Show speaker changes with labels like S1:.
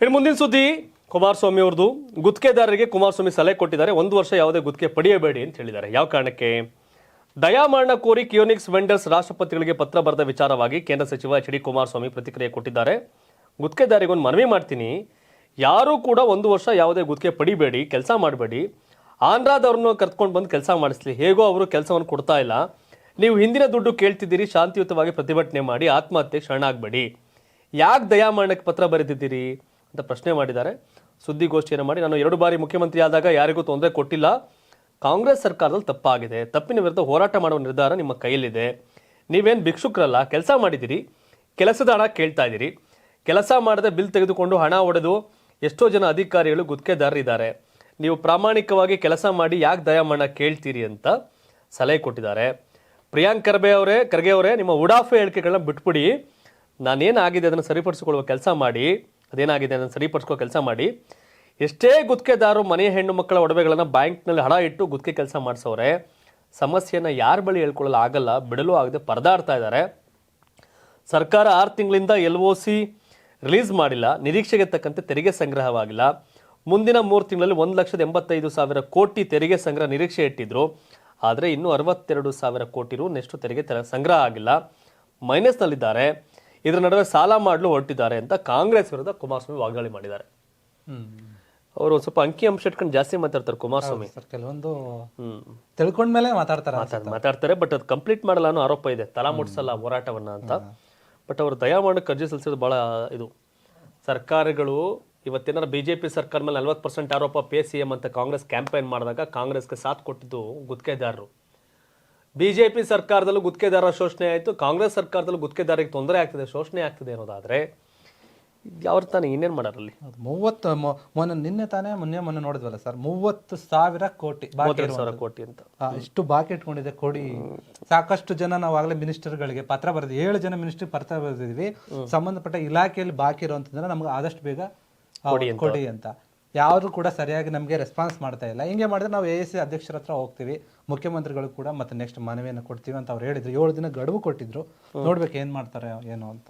S1: ಇನ್ನು ಮುಂದಿನ ಸುದ್ದಿ ಕುಮಾರಸ್ವಾಮಿ ಅವ್ರದ್ದು ಗುತ್ತಿಗೆದಾರರಿಗೆ ಕುಮಾರಸ್ವಾಮಿ ಸಲಹೆ ಕೊಟ್ಟಿದ್ದಾರೆ. 1 ವರ್ಷ ಯಾವುದೇ ಗುತ್ತಿಗೆ ಪಡೆಯಬೇಡಿ ಅಂತ ಹೇಳಿದ್ದಾರೆ. ಯಾವ ಕಾರಣಕ್ಕೆ? ದಯಾಮರಣ ಕೋರಿ ಕಿಯೋನಿಕ್ಸ್ ವೆಂಡರ್ಸ್ ರಾಷ್ಟ್ರಪತಿಗಳಿಗೆ ಪತ್ರ ಬರೆದ ವಿಚಾರವಾಗಿ ಕೇಂದ್ರ ಸಚಿವ ಎಚ್ ಡಿ ಕುಮಾರಸ್ವಾಮಿ ಪ್ರತಿಕ್ರಿಯೆ ಕೊಟ್ಟಿದ್ದಾರೆ. ಗುತ್ತಿಗೆದಾರಿಗೊಂದು ಮನವಿ ಮಾಡ್ತೀನಿ, ಯಾರೂ ಕೂಡ 1 ವರ್ಷ ಯಾವುದೇ ಗುತ್ತಿಗೆ ಪಡಿಬೇಡಿ, ಕೆಲಸ ಮಾಡಬೇಡಿ. ಆಂಧ್ರದವ್ರನ್ನ ಕರ್ತ್ಕೊಂಡು ಬಂದು ಕೆಲಸ ಮಾಡಿಸ್ಲಿ. ಹೇಗೋ ಅವರು ಕೆಲಸವನ್ನು ಕೊಡ್ತಾ ಇಲ್ಲ. ನೀವು ಹಿಂದಿನ ದುಡ್ಡು ಕೇಳ್ತಿದ್ದೀರಿ, ಶಾಂತಿಯುತವಾಗಿ ಪ್ರತಿಭಟನೆ ಮಾಡಿ, ಆತ್ಮಹತ್ಯೆ ಶರಣಾಗಬೇಡಿ. ಯಾಕೆ ದಯಾಮರಣಕ್ಕೆ ಪತ್ರ ಬರೆದಿದ್ದೀರಿ ಅಂತ ಪ್ರಶ್ನೆ ಮಾಡಿದ್ದಾರೆ. ಸುದ್ದಿಗೋಷ್ಠಿಯನ್ನು ಮಾಡಿ, ನಾನು 2 ಬಾರಿ ಮುಖ್ಯಮಂತ್ರಿ ಆದಾಗ ಯಾರಿಗೂ ತೊಂದರೆ ಕೊಟ್ಟಿಲ್ಲ. ಕಾಂಗ್ರೆಸ್ ಸರ್ಕಾರದಲ್ಲಿ ತಪ್ಪಾಗಿದೆ. ತಪ್ಪಿನ ವಿರುದ್ಧ ಹೋರಾಟ ಮಾಡುವ ನಿರ್ಧಾರ ನಿಮ್ಮ ಕೈಯಲ್ಲಿದೆ. ನೀವೇನು ಭಿಕ್ಷುಕರಲ್ಲ, ಕೆಲಸ ಮಾಡಿದ್ದೀರಿ, ಕೆಲಸದ ಹಣ ಕೇಳ್ತಾ ಇದ್ದೀರಿ. ಕೆಲಸ ಮಾಡದೆ ಬಿಲ್ ತೆಗೆದುಕೊಂಡು ಹಣ ಒಡೆದು ಎಷ್ಟೋ ಜನ ಅಧಿಕಾರಿಗಳು ಗುತ್ತಿಗೆದಾರರಿದ್ದಾರೆ. ನೀವು ಪ್ರಾಮಾಣಿಕವಾಗಿ ಕೆಲಸ ಮಾಡಿ ಯಾಕೆ ದಯಾಮರಣ ಕೇಳ್ತೀರಿ ಅಂತ ಸಲಹೆ ಕೊಟ್ಟಿದ್ದಾರೆ. ಪ್ರಿಯಾಂಕ್ ಖರ್ಗೆ ಅವರೇ, ನಿಮ್ಮ ಉಡಾಫೆ ಹೇಳಿಕೆಗಳನ್ನ ಬಿಟ್ಬಿಡಿ. ನಾನೇನಾಗಿದೆ ಅದನ್ನು ಸರಿಪಡಿಸಿಕೊಳ್ಳುವ ಕೆಲಸ ಮಾಡಿ. ಅದೇನಾಗಿದೆ ಅದನ್ನು ಸರಿಪಡಿಸ್ಕೋ ಕೆಲಸ ಮಾಡಿ. ಎಷ್ಟೇ ಗುತ್ತಿಗೆದಾರರು ಮನೆಯ ಹೆಣ್ಣು ಮಕ್ಕಳ ಒಡವೆಗಳನ್ನು ಬ್ಯಾಂಕ್ನಲ್ಲಿ ಹಣ ಇಟ್ಟು ಗುತ್ತಿಗೆ ಕೆಲಸ ಮಾಡಿಸೋರೆ. ಸಮಸ್ಯೆಯನ್ನು ಯಾರ ಬಳಿ ಹೇಳ್ಕೊಳ್ಳಲು ಆಗಲ್ಲ, ಬಿಡಲು ಆಗದೆ ಪರದಾಡ್ತಾ ಇದ್ದಾರೆ. ಸರ್ಕಾರ 6 ತಿಂಗಳಿಂದ LOC ರಿಲೀಸ್ ಮಾಡಿಲ್ಲ. ನಿರೀಕ್ಷೆಗೆ ತಕ್ಕಂತೆ ತೆರಿಗೆ ಸಂಗ್ರಹವಾಗಿಲ್ಲ. ಮುಂದಿನ 3 ತಿಂಗಳಲ್ಲಿ 1,85,000 ಕೋಟಿ ತೆರಿಗೆ ಸಂಗ್ರಹ ನಿರೀಕ್ಷೆ ಇಟ್ಟಿದ್ರು. ಆದರೆ ಇನ್ನೂ 62,000 ಕೋಟಿ ರು ನೆಷ್ಟು ತೆರಿಗೆ ಸಂಗ್ರಹ ಆಗಿಲ್ಲ. ಮೈನಸ್ನಲ್ಲಿದ್ದಾರೆ. ಇದರ ನಡುವೆ ಸಾಲ ಮಾಡಲು ಹೊರಟಿದ್ದಾರೆ ಅಂತ ಕಾಂಗ್ರೆಸ್ ವಿರುದ್ಧ ಕುಮಾರಸ್ವಾಮಿ ವಾಗ್ದಾಳಿ ಮಾಡಿದ್ದಾರೆ. ಅವರು ಸ್ವಲ್ಪ ಅಂಕಿ ಅಂಶ ಇಟ್ಕೊಂಡು ಜಾಸ್ತಿ ಮಾತಾಡ್ತಾರೆ ಕುಮಾರಸ್ವಾಮಿ.
S2: ಕೆಲವೊಂದು ತಿಳ್ಕೊಂಡ್ಮೇಲೆ
S1: ಮಾತಾಡ್ತಾರೆ. ಬಟ್ ಅದು ಕಂಪ್ಲೀಟ್ ಮಾಡಲ್ಲ ಅನ್ನೋ ಆರೋಪ ಇದೆ. ತಲಾ ಮುಟ್ಸಲ್ಲ ಹೋರಾಟವನ್ನ ಅಂತ. ಬಟ್ ಅವರು ದಯಾಮರಣಕ್ಕೆ ಅರ್ಜಿ ಸಲ್ಲಿಸಿರೋದು ಬಹಳ ಇದು. ಸರ್ಕಾರಗಳು ಇವತ್ತೇನಾರ BJP ಸರ್ಕಾರ ಮೇಲೆ 40% ಆರೋಪ PCM ಅಂತ ಕಾಂಗ್ರೆಸ್ ಕ್ಯಾಂಪೇನ್ ಮಾಡಿದಾಗ ಕಾಂಗ್ರೆಸ್ಗೆ ಸಾಥ್ ಕೊಟ್ಟಿದ್ದು ಗುತ್ತಿಗೆದಾರರು. BJP ಸರ್ಕಾರದಲ್ಲೂ ಗುತ್ತಿಗೆದಾರರ ಶೋಷಣೆ ಆಯಿತು, ಕಾಂಗ್ರೆಸ್ ಸರ್ಕಾರದಲ್ಲೂ ಗುತ್ತಿಗೆದಾರರಿಗೆ ತೊಂದರೆ ಆಗ್ತಿದೆ, ಶೋಷಣೆ ಆಗ್ತಿದೆ ಅನ್ನೋದಾದ್ರೆ ಯಾವ ತಾನೇ ಇನ್ನೇನು ಮಾಡೋರಲ್ಲಿ?
S2: 30 ನಿನ್ನೆ ತಾನೇ ಮೊನ್ನೆ ನೋಡಿದ್ವಲ್ಲ ಸರ್, 30,000 ಕೋಟಿ
S1: 30,000 ಕೋಟಿ ಅಂತ
S2: ಇಷ್ಟು ಬಾಕಿ ಇಟ್ಕೊಂಡಿದೆ ಕೊಡಿ. ಸಾಕಷ್ಟು ಜನ ನಾವಾಗಲೇ ಮಿನಿಸ್ಟರ್ಗಳಿಗೆ ಪತ್ರ ಬರೆದಿದ್ವಿ. 7 ಜನ ಮಿನಿಸ್ಟರ್ ಪತ್ರ ಬರೆದಿದ್ವಿ. ಸಂಬಂಧಪಟ್ಟ ಇಲಾಖೆಯಲ್ಲಿ ಬಾಕಿ ಇರುವಂತದನ್ನ ನಮ್ಗೆ ಆದಷ್ಟು ಬೇಗ ಕೊಡಿ ಅಂತ. ಯಾರು ಕೂಡ ಸರಿಯಾಗಿ ನಮಗೆ ರೆಸ್ಪಾನ್ಸ್ ಮಾಡ್ತಾ ಇಲ್ಲ. ಹಿಂಗೆ ಮಾಡಿದ್ರೆ ನಾವು AAC ಅಧ್ಯಕ್ಷರ ಹತ್ರ ಹೋಗ್ತೀವಿ, ಮುಖ್ಯಮಂತ್ರಿಗಳು ಕೂಡ ಮತ್ತೆ ನೆಕ್ಸ್ಟ್ ಮನವಿಯನ್ನು ಕೊಡ್ತೀವಿ ಅಂತ ಅವ್ರು ಹೇಳಿದ್ರು. 7 ದಿನ ಗಡುವು ಕೊಟ್ಟಿದ್ರು. ನೋಡ್ಬೇಕು ಏನ್ ಮಾಡ್ತಾರೆ ಏನೋ ಅಂತ.